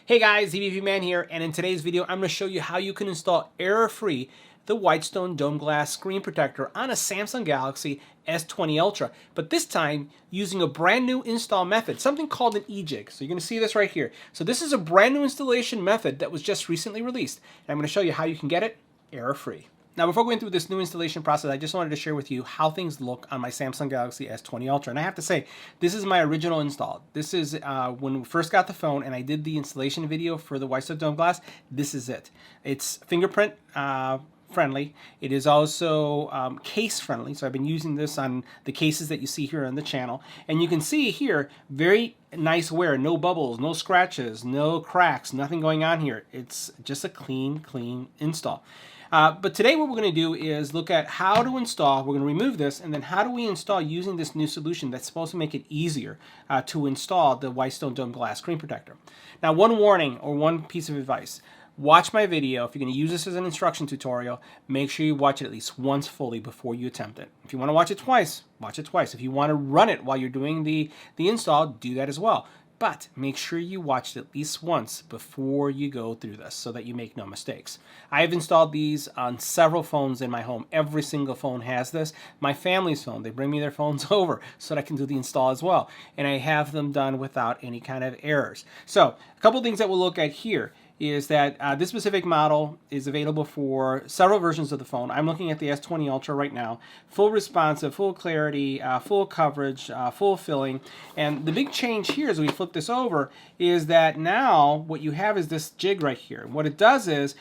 Hey guys, EBPMAN here, and in today's video I'm going to show you how you can install error-free the Whitestone dome glass screen protector on a Samsung Galaxy S20 Ultra, but this time using a brand new install method, something called an E-JIG. So you're going to see this right here. So this is a brand new installation method that was just recently released, and I'm going to show you how you can get it error-free. Now, before going through this new installation process, I just wanted to share with you how things look on my Samsung Galaxy S20 Ultra. And I have to say, this is my original install. This is when we first got the phone and I did the installation video for the Whitestone dome glass. This is it. It's fingerprint friendly. It is also case friendly. So I've been using this on the cases that you see here on the channel. And you can see here, very nice wear, no bubbles, no scratches, no cracks, nothing going on here. It's just a clean install. But today what we're going to do is look at how to install. We're going to remove this, and then how do we install using this new solution that's supposed to make it easier to install the Whitestone dome glass screen protector. Now, one warning or one piece of advice. Watch my video. If you're going to use this as an instruction tutorial, make sure you watch it at least once fully before you attempt it. If you want to watch it twice, watch it twice. If you want to run it while you're doing the install, do that as well. But make sure you watch it at least once before you go through this so that you make no mistakes. I have installed these on several phones in my home. Every single phone has this. My family's phone, they bring me their phones over so that I can do the install as well. And I have them done without any kind of errors. So a couple things that we'll look at here is that this specific model is available for several versions of the phone. I'm looking at the S20 Ultra right now. Full responsive, full clarity, full coverage, full filling. And the big change here as we flip this over is that now what you have is this jig right here. What it does is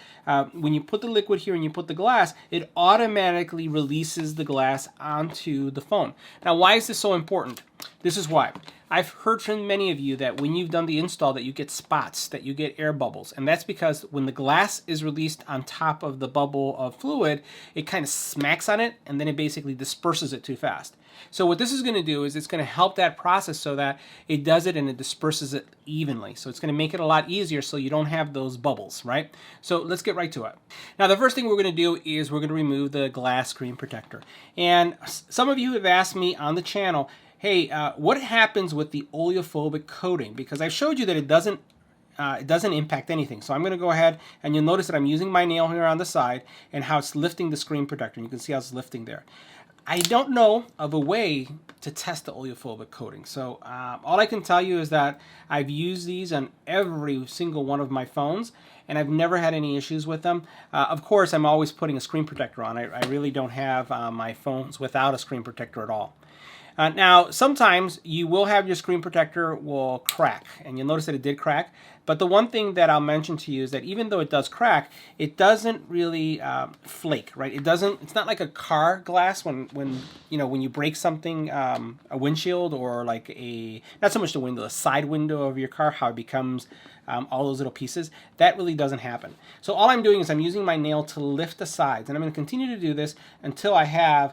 when you put the liquid here and you put the glass, it automatically releases the glass onto the phone. Now, why is this so important? This is why. I've heard from many of you that when you've done the install that you get spots, that you get air bubbles. And that's because when the glass is released on top of the bubble of fluid, it kind of smacks on it and then it basically disperses it too fast. So what this is going to do is it's going to help that process so that it does it and it disperses it evenly. So it's going to make it a lot easier so you don't have those bubbles, right? So let's get right to it. Now the first thing we're going to do is we're going to remove the glass screen protector. And some of you have asked me on the channel, hey, what happens with the oleophobic coating? Because I've showed you that it doesn't impact anything. So I'm going to go ahead and you'll notice that I'm using my nail here on the side and how it's lifting the screen protector. You can see how it's lifting there. I don't know of a way to test the oleophobic coating. So all I can tell you is that I've used these on every single one of my phones and I've never had any issues with them. Of course, I'm always putting a screen protector on. I really don't have my phones without a screen protector at all. Now, sometimes you will have your screen protector will crack, and you'll notice that it did crack. But the one thing that I'll mention to you is that even though it does crack, it doesn't really flake, right? It's not like a car glass when you break something, a windshield or like not so much the window, the side window of your car, how it becomes all those little pieces. That really doesn't happen. So all I'm doing is I'm using my nail to lift the sides, and I'm going to continue to do this until I have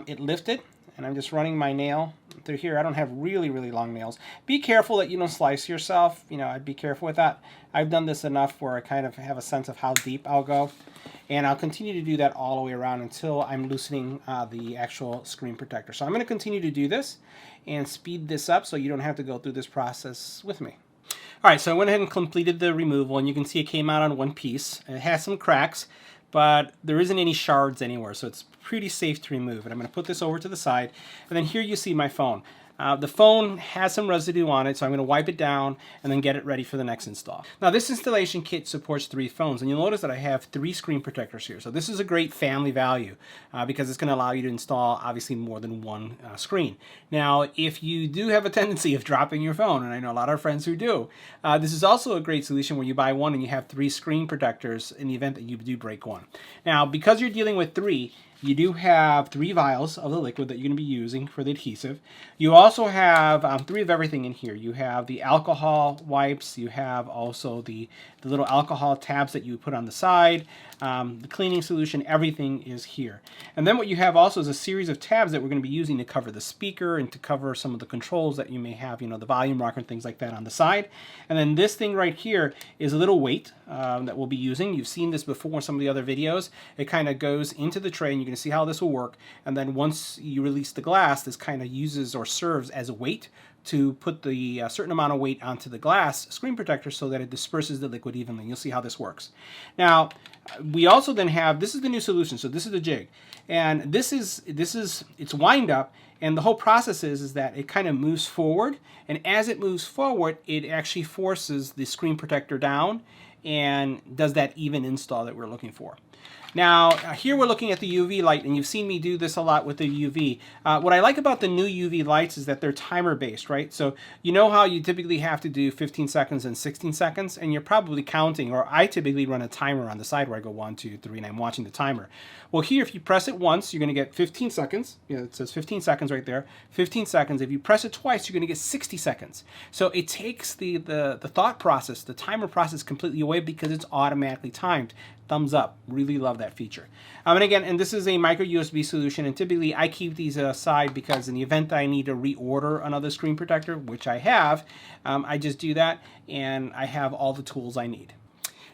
it lifted. And I'm just running my nail through here. I don't have really long nails. Be careful that you don't slice yourself. I'd be careful with that. I've done this enough where I kind of have a sense of how deep I'll go. And I'll continue to do that all the way around until I'm loosening the actual screen protector. So I'm going to continue to do this and speed this up so you don't have to go through this process with me. All right, so I went ahead and completed the removal, and you can see it came out on one piece. It has some cracks, but there isn't any shards anywhere, so it's pretty safe to remove. And I'm going to put this over to the side, and then here you see my phone. The phone has some residue on it, so I'm going to wipe it down and then get it ready for the next install. Now, this installation kit supports 3 phones, and you'll notice that I have 3 screen protectors here. So this is a great family value because it's going to allow you to install, obviously, more than one screen. Now, if you do have a tendency of dropping your phone, and I know a lot of friends who do, this is also a great solution where you buy one and you have 3 screen protectors in the event that you do break one. Now, because you're dealing with 3, you do have 3 vials of the liquid that you're going to be using for the adhesive. You also have 3 of everything in here. You have the alcohol wipes. You have also the little alcohol tabs that you put on the side. The cleaning solution, everything is here. And then what you have also is a series of tabs that we're going to be using to cover the speaker and to cover some of the controls that you may have, the volume rocker and things like that on the side. And then this thing right here is a little weight that we'll be using. You've seen this before in some of the other videos. It kind of goes into the tray and you going to see how this will work. And then once you release the glass, this kind of uses or serves as a weight to put the certain amount of weight onto the glass screen protector so that it disperses the liquid evenly. You'll see how this works. Now, we also then have, this is the new solution. So this is the jig. And this is it's wind up. And the whole process is that it kind of moves forward. And as it moves forward, it actually forces the screen protector down and does that even install that we're looking for. Now, here we're looking at the UV light, and you've seen me do this a lot with the UV. What I like about the new UV lights is that they're timer-based, right? So you know how you typically have to do 15 seconds and 16 seconds, and you're probably counting, or I typically run a timer on the side where I go 1, 2, 3, and I'm watching the timer. Well, here, if you press it once, you're going to get 15 seconds. You know, it says 15 seconds right there. 15 seconds. If you press it twice, you're going to get 60 seconds. So it takes the thought process, the timer process completely away because it's automatically timed. Thumbs up. Really love that feature. And again, and this is a micro USB solution, and typically I keep these aside because in the event that I need to reorder another screen protector, which I have, I just do that and I have all the tools I need.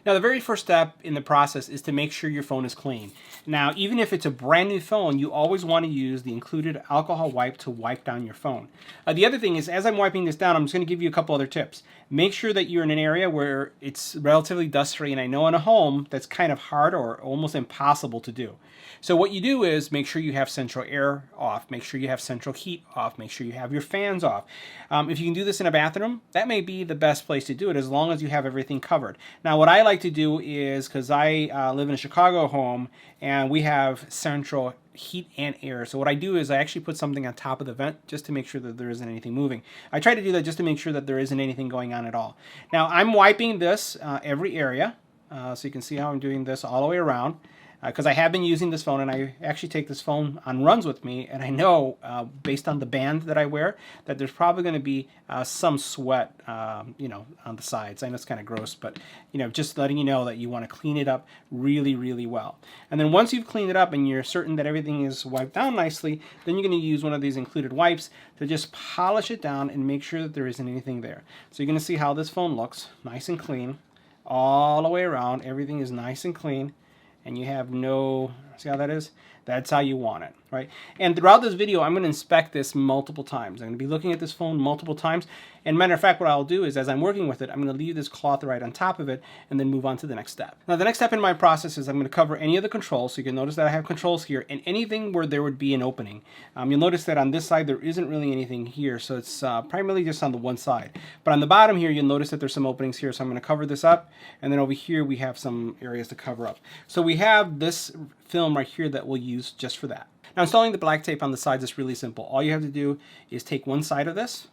Now, the very first step in the process is to make sure your phone is clean. Now, even if it's a brand new phone, you always want to use the included alcohol wipe to wipe down your phone. The other thing is, as I'm wiping this down, I'm just going to give you a couple other tips. Make sure that you're in an area where it's relatively dust-free, and I know in a home that's kind of hard or almost impossible to do. So what you do is make sure you have central air off, make sure you have central heat off, make sure you have your fans off. If you can do this in a bathroom, that may be the best place to do it as long as you have everything covered. Now, what I like to do is, because I live in a Chicago home and we have central heat and air, so what I do is I actually put something on top of the vent just to make sure that there isn't anything moving. I try to do that just to make sure that there isn't anything going on at all. Now, I'm wiping this every area, so you can see how I'm doing this all the way around. Because I have been using this phone, and I actually take this phone on runs with me, and I know, based on the band that I wear, that there's probably going to be some sweat, you know, on the sides. I know it's kind of gross, but, you know, just letting you know that you want to clean it up really, really well. And then once you've cleaned it up and you're certain that everything is wiped down nicely, then you're going to use one of these included wipes to just polish it down and make sure that there isn't anything there. So you're going to see how this phone looks, nice and clean, all the way around. Everything is nice and clean. And you have no, see how that is? That's how you want it, right? And throughout this video, I'm going to inspect this multiple times. I'm going to be looking at this phone multiple times. And matter of fact, what I'll do is, as I'm working with it, I'm going to leave this cloth right on top of it and then move on to the next step. Now, the next step in my process is I'm going to cover any of the controls. So you can notice that I have controls here and anything where there would be an opening. You'll notice that on this side, there isn't really anything here. So it's primarily just on the one side. But on the bottom here, you'll notice that there's some openings here. So I'm going to cover this up. And then over here, we have some areas to cover up. So we have this film right here that we'll use just for that. Now, installing the black tape on the sides is really simple. All you have to do is take one side of this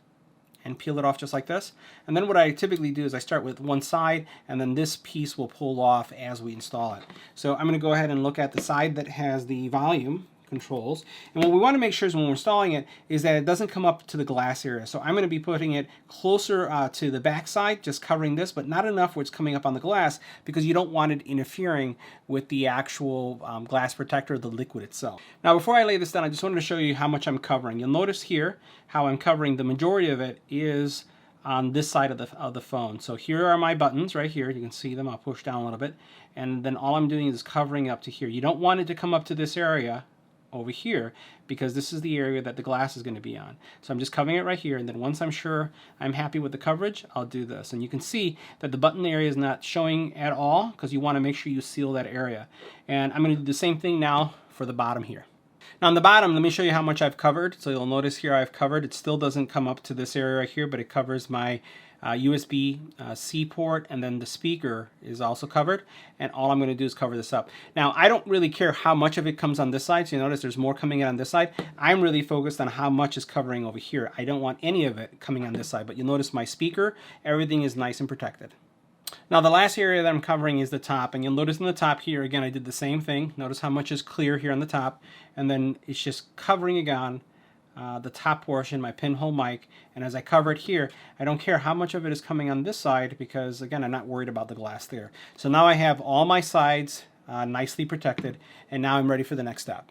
and peel it off just like this. And then what I typically do is I start with one side, and then this piece will pull off as we install it. So I'm going to go ahead and look at the side that has the volume controls. And what we want to make sure is when we're installing it is that it doesn't come up to the glass area. So I'm going to be putting it closer to the back side, just covering this, but not enough where it's coming up on the glass because you don't want it interfering with the actual glass protector, the liquid itself. Now, before I lay this down, I just wanted to show you how much I'm covering. You'll notice here how I'm covering the majority of it is on this side of the phone. So here are my buttons right here. You can see them. I'll push down a little bit. And then all I'm doing is covering up to here. You don't want it to come up to this area over here because this is the area that the glass is going to be on. So I'm just covering it right here, and then once I'm sure I'm happy with the coverage, I'll do this. And you can see that the button area is not showing at all because you want to make sure you seal that area. And I'm going to do the same thing now for the bottom here. Now on the bottom, let me show you how much I've covered. So you'll notice here I've covered. It still doesn't come up to this area right here, but it covers my USB-C port, and then the speaker is also covered, and all I'm going to do is cover this up. Now, I don't really care how much of it comes on this side, so you notice there's more coming in on this side. I'm really focused on how much is covering over here. I don't want any of it coming on this side, but you'll notice my speaker, everything is nice and protected. Now, the last area that I'm covering is the top, and you'll notice in the top here, again, I did the same thing. Notice how much is clear here on the top, and then it's just covering again the top portion, my pinhole mic, and as I cover it here, I don't care how much of it is coming on this side because, again, I'm not worried about the glass there. So now I have all my sides nicely protected, and now I'm ready for the next step.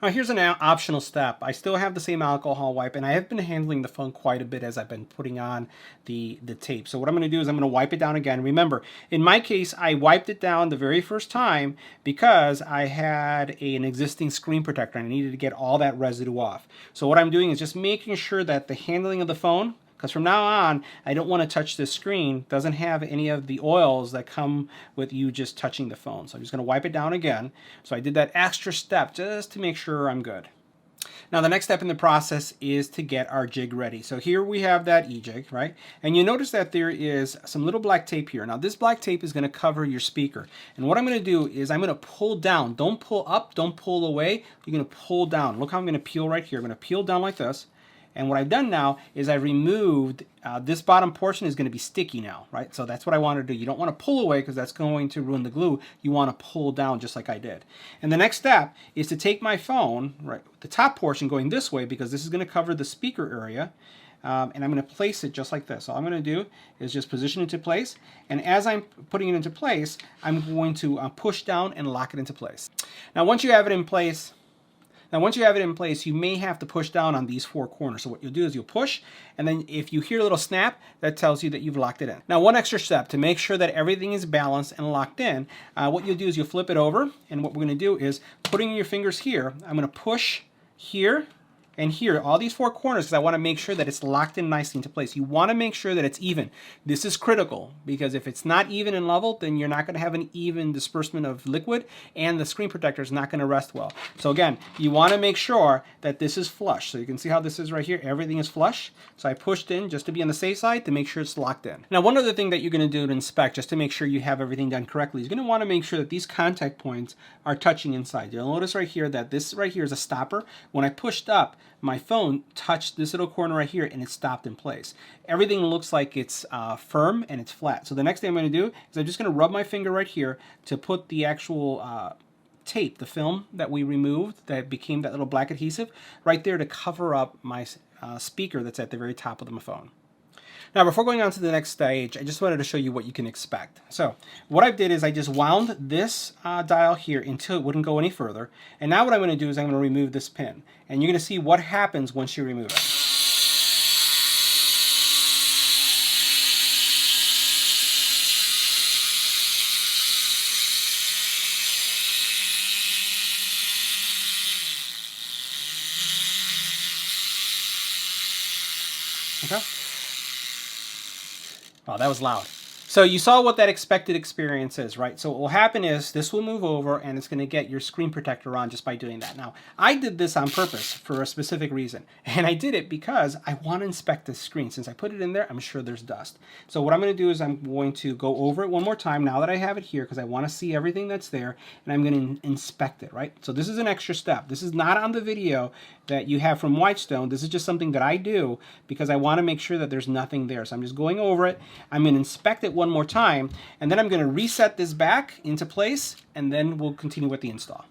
Here's an optional step. I still have the same alcohol wipe, and I have been handling the phone quite a bit as I've been putting on the tape. So what I'm going to do is I'm going to wipe it down again. Remember, in my case, I wiped it down the very first time because I had an existing screen protector and I needed to get all that residue off. So what I'm doing is just making sure that the handling of the phone, because from now on, I don't want to touch this screen, doesn't have any of the oils that come with you just touching the phone. So I'm just going to wipe it down again. So I did that extra step just to make sure I'm good. Now the next step in the process is to get our jig ready. So here we have that E-JIG, right? And you notice that there is some little black tape here. Now this black tape is going to cover your speaker. And what I'm going to do is I'm going to pull down. Don't pull up, don't pull away. You're going to pull down. Look how I'm going to peel right here. I'm going to peel down like this. And what I've done now is I've removed, this bottom portion is going to be sticky now, right? So that's what I want to do. You don't want to pull away because that's going to ruin the glue. You want to pull down just like I did. And the next step is to take my phone, right, the top portion going this way because this is going to cover the speaker area. And I'm going to place it just like this. So all I'm going to do is just position it into place. And as I'm putting it into place, I'm going to push down and lock it into place. Now once you have it in place, you may have to push down on these four corners. So what you'll do is you'll push, and then if you hear a little snap, that tells you that you've locked it in. Now, one extra step to make sure that everything is balanced and locked in, what you'll do is you'll flip it over, and what we're going to do is putting your fingers here, I'm going to push here and here, all these four corners, because I want to make sure that it's locked in nicely into place. You want to make sure that it's even. This is critical, because if it's not even and level, then you're not going to have an even disbursement of liquid, and the screen protector is not going to rest well. So again, you want to make sure that this is flush. So you can see how this is right here. Everything is flush. So I pushed in just to be on the safe side to make sure it's locked in. Now, one other thing that you're going to do to inspect, just to make sure you have everything done correctly, is going to want to make sure that these contact points are touching inside. You'll notice right here that this right here is a stopper. When I pushed up, my phone touched this little corner right here and it stopped in place. Everything looks like it's firm and it's flat. So the next thing I'm going to do is I'm just going to rub my finger right here to put the actual tape, the film that we removed that became that little black adhesive, right there to cover up my speaker that's at the very top of my phone. Now, before going on to the next stage, I just wanted to show you what you can expect. So what I did is I just wound this dial here until it wouldn't go any further. And now what I'm going to do is I'm going to remove this pin. And you're going to see what happens once you remove it. Okay. Oh, that was loud. So you saw what that expected experience is, right? So what will happen is this will move over and it's going to get your screen protector on just by doing that. Now, I did this on purpose for a specific reason. And I did it because I want to inspect the screen. Since I put it in there, I'm sure there's dust. So what I'm going to do is I'm going to go over it one more time now that I have it here because I want to see everything that's there. And I'm going to inspect it, right? So this is an extra step. This is not on the video that you have from Whitestone. This is just something that I do because I want to make sure that there's nothing there. So I'm just going over it. I'm going to inspect it one more time, and then I'm going to reset this back into place, and then we'll continue with the install.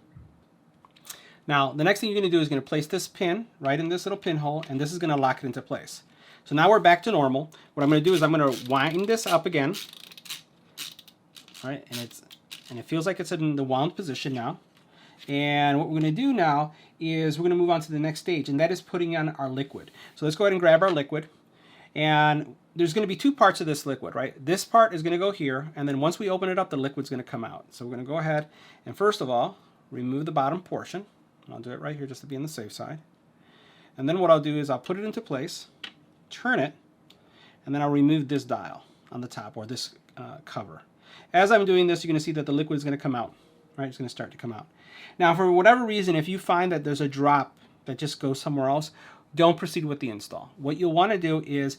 Now, the next thing you're going to do is going to place this pin right in this little pinhole, and this is going to lock it into place. So now we're back to normal. What I'm going to do is I'm going to wind this up again. All right, and it feels like it's in the wound position now. And what we're going to do now is we're going to move on to the next stage, and that is putting on our liquid. So let's go ahead and grab our liquid. And there's going to be two parts of this liquid, right? This part is going to go here, and then once we open it up, the liquid's going to come out. So we're going to go ahead and first of all, remove the bottom portion. I'll do it right here just to be on the safe side. And then what I'll do is I'll put it into place, turn it, and then I'll remove this dial on the top, or this cover. As I'm doing this, you're going to see that the liquid is going to come out, right? It's going to start to come out. Now, for whatever reason, if you find that there's a drop that just goes somewhere else, don't proceed with the install. What you'll want to do is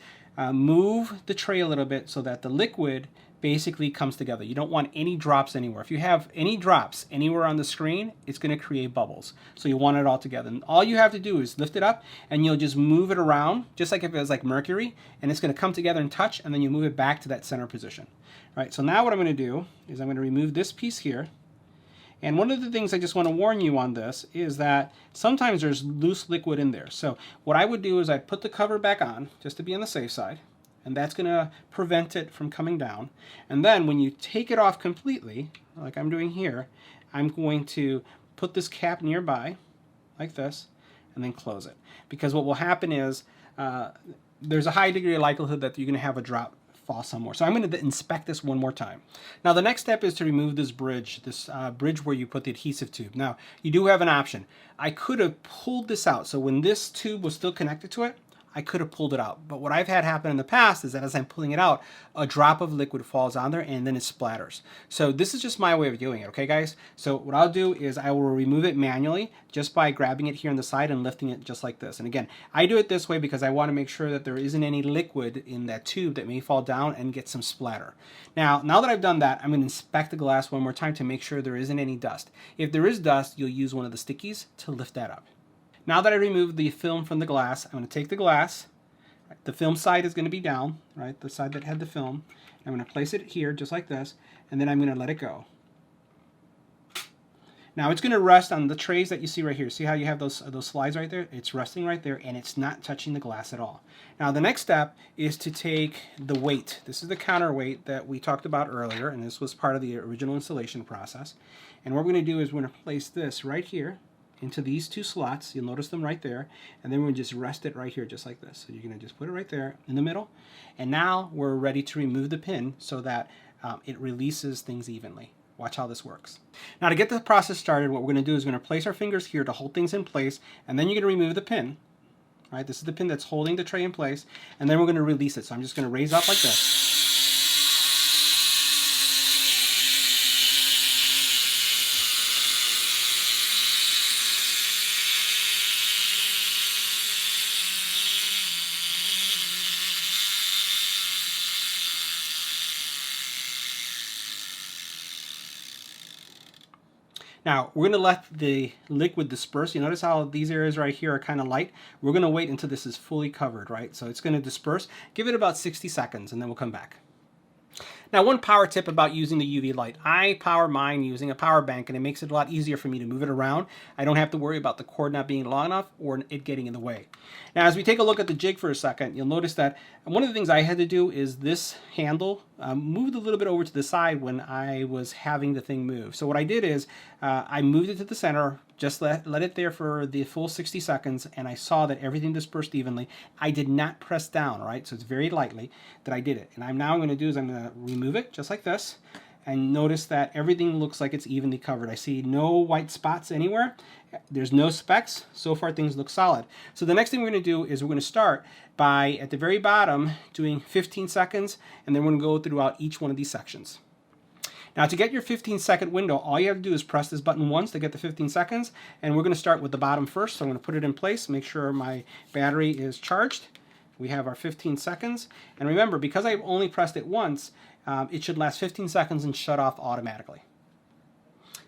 move the tray a little bit so that the liquid basically comes together. You don't want any drops anywhere. If you have any drops anywhere on the screen, it's going to create bubbles. So you want it all together. And all you have to do is lift it up and you'll just move it around, just like if it was like mercury, and it's going to come together and touch, and then you move it back to that center position. All right, so now what I'm going to do is I'm going to remove this piece here. And one of the things I just want to warn you on this is that sometimes there's loose liquid in there. So what I would do is I'd put the cover back on just to be on the safe side, and that's going to prevent it from coming down. And then when you take it off completely, like I'm doing here, I'm going to put this cap nearby, like this, and then close it. Because what will happen is there's a high degree of likelihood that you're going to have a drop fall somewhere. So I'm going to inspect this one more time. Now the next step is to remove this bridge where you put the adhesive tube. Now you do have an option. I could have pulled this out. So when this tube was still connected to it, I could have pulled it out. But what I've had happen in the past is that as I'm pulling it out, a drop of liquid falls on there and then it splatters. So this is just my way of doing it, okay guys? So what I'll do is I will remove it manually just by grabbing it here on the side and lifting it just like this. And again, I do it this way because I want to make sure that there isn't any liquid in that tube that may fall down and get some splatter. Now that I've done that, I'm going to inspect the glass one more time to make sure there isn't any dust. If there is dust, you'll use one of the stickies to lift that up. Now that I removed the film from the glass, I'm going to take the glass. The film side is going to be down, right? The side that had the film. I'm going to place it here just like this, and then I'm going to let it go. Now it's going to rest on the trays that you see right here. See how you have those slides right there? It's resting right there, and it's not touching the glass at all. Now the next step is to take the weight. This is the counterweight that we talked about earlier, and this was part of the original installation process. And what we're going to do is we're going to place this right here into these two slots. You'll notice them right there, and then we're going to just rest it right here just like this. So you're going to just put it right there in the middle, and now we're ready to remove the pin so that it releases things evenly. Watch how this works. Now to get the process started, what we're going to do is we're going to place our fingers here to hold things in place, and then you're going to remove the pin. Right, this is the pin that's holding the tray in place, and then we're going to release it. So I'm just going to raise up like this. Now, we're going to let the liquid disperse. You notice how these areas right here are kind of light? We're going to wait until this is fully covered, right? So it's going to disperse. Give it about 60 seconds, and then we'll come back. Now, one power tip about using the UV light. I power mine using a power bank, and it makes it a lot easier for me to move it around. I don't have to worry about the cord not being long enough or it getting in the way. Now, as we take a look at the jig for a second, you'll notice that one of the things I had to do is this handle moved a little bit over to the side when I was having the thing move. So what I did is I moved it to the center, just let it there for the full 60 seconds, and I saw that everything dispersed evenly. I did not press down, right? So it's very lightly that I did it. And I'm going to do is I'm going to remove it just like this, and notice that everything looks like it's evenly covered. I see no white spots anywhere. There's no specks. So far things look solid. So the next thing we're going to do is we're going to start by, at the very bottom, doing 15 seconds, and then we're going to go throughout each one of these sections. Now to get your 15-second window, all you have to do is press this button once to get the 15 seconds, and we're going to start with the bottom first. So I'm going to put it in place, make sure my battery is charged. We have our 15 seconds, and remember, because I've only pressed it once, it should last 15 seconds and shut off automatically.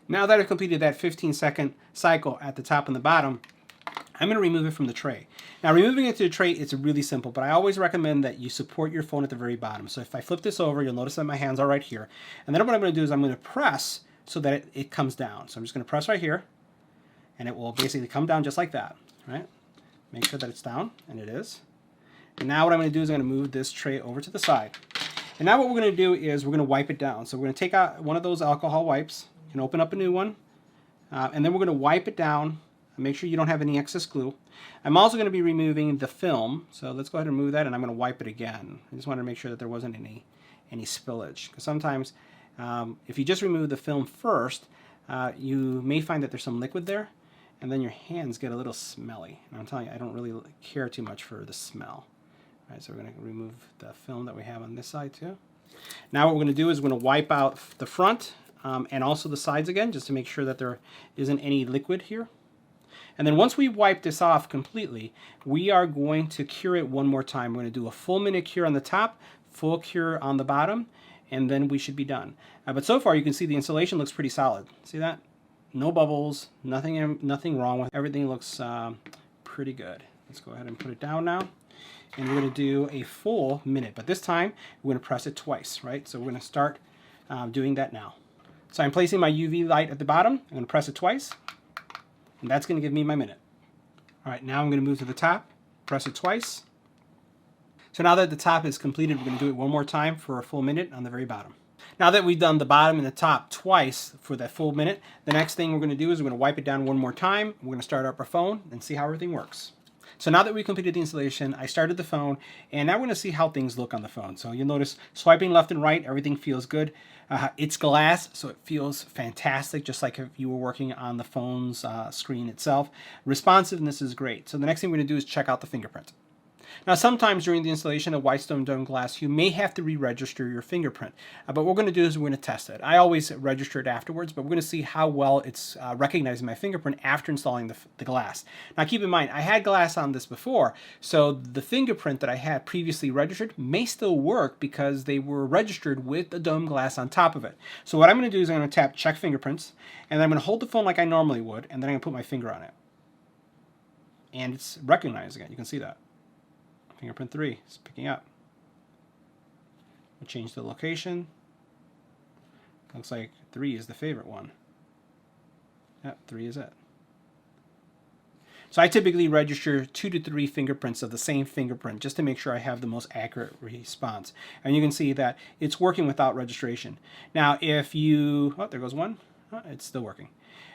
Now that I've completed that 15-second cycle at the top and the bottom, I'm going to remove it from the tray. Now removing it to the tray, it's really simple, but I always recommend that you support your phone at the very bottom. So if I flip this over, you'll notice that my hands are right here. And then what I'm going to do is I'm going to press so that it comes down. So I'm just going to press right here, and it will basically come down just like that. Right? Make sure that it's down, and it is. And now what I'm going to do is I'm going to move this tray over to the side. And now what we're going to do is we're going to wipe it down. So we're going to take out one of those alcohol wipes and open up a new one. And then we're going to wipe it down. Make sure you don't have any excess glue. I'm also going to be removing the film. So let's go ahead and remove that, and I'm going to wipe it again. I just wanted to make sure that there wasn't any spillage. Because sometimes if you just remove the film first, you may find that there's some liquid there, and then your hands get a little smelly. And I'm telling you, I don't really care too much for the smell. All right, so we're going to remove the film that we have on this side too. Now what we're going to do is we're going to wipe out the front and also the sides again, just to make sure that there isn't any liquid here. And then once we wipe this off completely, we are going to cure it one more time. We're going to do a full minute cure on the top, full cure on the bottom, and then we should be done. But so far you can see the insulation looks pretty solid. See that? No bubbles, nothing wrong with it. Everything looks pretty good. Let's go ahead and put it down now. And we're going to do a full minute, but this time we're going to press it twice, right? So we're going to start doing that now. So I'm placing my UV light at the bottom. I'm going to press it twice, and that's going to give me my minute. All right, now I'm going to move to the top, press it twice. So now that the top is completed, we're going to do it one more time for a full minute on the very bottom. Now that we've done the bottom and the top twice for that full minute, the next thing we're going to do is we're going to wipe it down one more time. We're going to start up our phone and see how everything works. So now that we completed the installation, I started the phone, and now we're going to see how things look on the phone. So you'll notice swiping left and right, everything feels good. It's glass, so it feels fantastic, just like if you were working on the phone's screen itself. Responsiveness is great. So the next thing we're going to do is check out the fingerprint. Now, sometimes during the installation of Whitestone Dome Glass, you may have to re-register your fingerprint. But what we're going to do is we're going to test it. I always register it afterwards, but we're going to see how well it's recognizing my fingerprint after installing the glass. Now, keep in mind, I had glass on this before, so the fingerprint that I had previously registered may still work because they were registered with the dome glass on top of it. So what I'm going to do is I'm going to tap Check Fingerprints, and then I'm going to hold the phone like I normally would, and then I'm going to put my finger on it. And it's recognizing it. You can see that. Fingerprint 3 is picking up. We'll change the location. Looks like 3 is the favorite one. Yep, 3 is it. So I typically register 2 to 3 fingerprints of the same fingerprint just to make sure I have the most accurate response. And you can see that it's working without registration. Now if you, oh, there goes one. Oh, it's still working.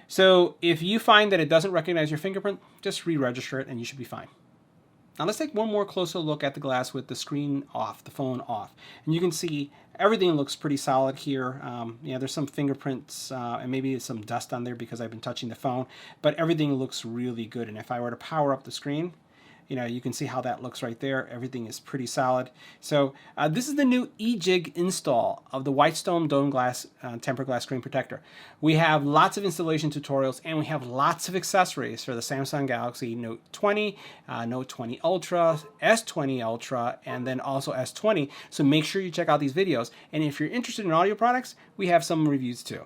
So if you find that it doesn't recognize your fingerprint, just re-register it and you should be fine. Now let's take one more closer look at the glass with the screen off, the phone off. And you can see everything looks pretty solid here. Yeah, there's some fingerprints and maybe some dust on there because I've been touching the phone, but everything looks really good. And if I were to power up the screen, you know, you can see how that looks right there. Everything is pretty solid. So this is the new E-JIG install of the Whitestone Dome Glass Tempered Glass Screen Protector. We have lots of installation tutorials and we have lots of accessories for the Samsung Galaxy Note 20, Note 20 Ultra, S20 Ultra, and then also S20. So make sure you check out these videos. And if you're interested in audio products, we have some reviews too.